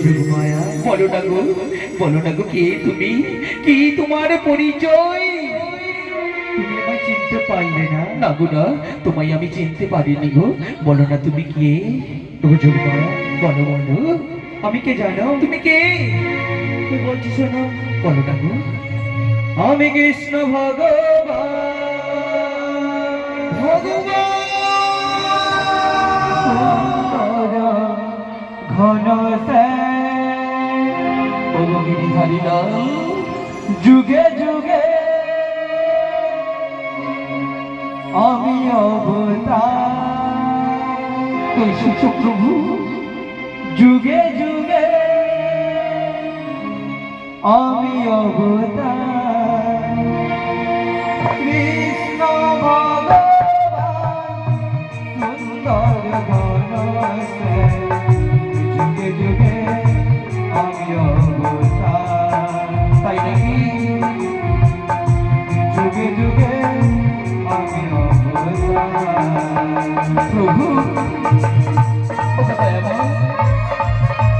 যোগমায়া, বলো না গো কে তুমি, কি তোমার পরিচয়? তুমি আমায় চিনতে পারলে না? না গো না, তোমায় আমি চিনতে পারিনি গো। বলো না তুমি কে? ওগো যোগমায়া, বলো বলো, আমি কে জানো? তুমি কে? কি বলছি শোনো, বলো না গো। আমি কৃষ্ণ ভগবান। সুন্দর ঘন ওগো গিরিধারী না, যুগে যুগে আমি অবতার। এসেছো প্রভু। যুগে যুগে আমি অবতার।